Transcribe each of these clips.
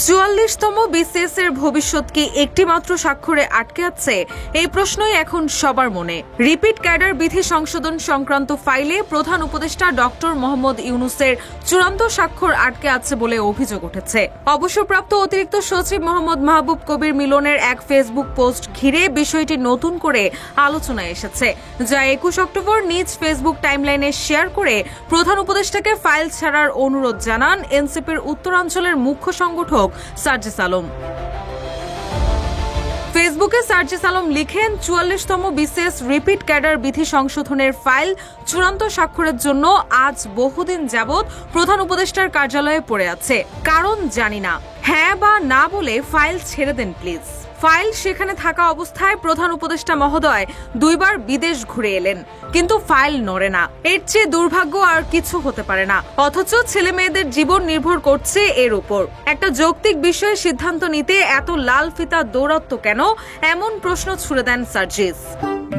44তম BCS এর ভবিষ্যৎ কি একটিমাত্র স্বাক্ষরে আটকে আছে? এই প্রশ্নই এখন সবার মনে। রিপিট ক্যাডার বিধি সংশোধন সংক্রান্ত ফাইলে প্রধান উপদেষ্টা ডক্টর মোহাম্মদ ইউনূসের চূড়ান্ত স্বাক্ষর আটকে আছে বলে অভিযোগ উঠেছে। অবসরপ্রাপ্ত অতিরিক্ত সচিব মোহাম্মদ মাহবুব কবির মিলনের এক ফেসবুক পোস্ট ঘিরে বিষয়টি নতুন করে আলোচনায় এসেছে, যা 21 অক্টোবর নিজ ফেসবুক টাইমলাইনে শেয়ার করে প্রধান উপদেষ্টাকে ফাইল ছাড়ার অনুরোধ জানান এনসিপির উত্তরাঞ্চলের মুখ্য সংগঠক সার্জিস আলম। ফেসবুকে সার্জিস আলম লিখেন, 44তম বিসিএস রিপিট ক্যাডার বিধি সংশোধনের ফাইল চূড়ান্ত স্বাক্ষরের জন্য আজ বহুদিন যাবৎ প্রধান উপদেষ্টার কার্যালয়ে পড়ে আছে। কারণ জানি না, হ্যাঁ বা না বলে ফাইল ছেড়ে দেন প্লিজ। ফাইল সেখানে থাকা অবস্থায় প্রধান উপদেষ্টা মহোদয় 2 বার বিদেশ ঘুরে এলেন, কিন্তু ফাইল নড়ে না। এর চেয়ে দুর্ভাগ্য আর কিছু হতে পারে না। অথচ ছেলে মেয়েদের জীবন নির্ভর করছে এর উপর। একটা যৌক্তিক বিষয়ে সিদ্ধান্ত নিতে এত লাল ফিতা দৌরাত্ম্য কেন, এমন প্রশ্ন ছুড়ে দেন সার্জিস।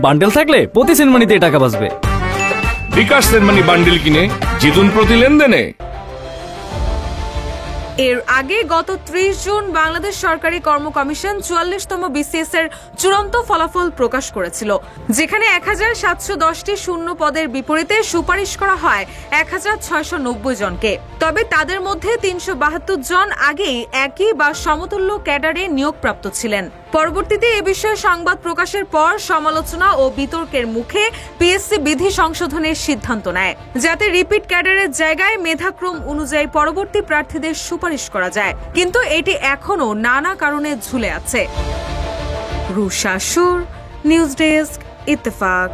বান্ডেল থাকলে প্রতি সেনমানিতে টাকা বাঁচবে। বিকাশ সেনমানি বান্ডেল কিনে জিতুন প্রতি লেনদেনে। এর আগে গত 30 জুন বাংলাদেশ সরকারি কর্ম কমিশন 44তম বিসিএস এর চূড়ান্ত ফলাফল প্রকাশ করেছিল, যেখানে 1710টি শূন্য পদের বিপরীতে সুপারিশ করা হয় 1690 জনকে। তবে তাদের মধ্যে 372 জন আগেই একই বা সমতুল্য ক্যাডারে নিয়োগপ্রাপ্ত ছিলেন। পরবর্তীতে এ বিষয়ে সংবাদ প্রকাশের পর সমালোচনা ও বিতর্কের মুখে পিএসসি বিধি সংশোধনের সিদ্ধান্ত নেয়, যাতে রিপিট ক্যাডারের জায়গায় মেধাক্রম অনুযায়ী পরবর্তী প্রার্থীদের সুপারিশ করা যায়। কিন্তু এটি এখনো নানা কারণে ঝুলে আছে। রুশা সুর, নিউজ ডেস্ক, ইত্তেফাক।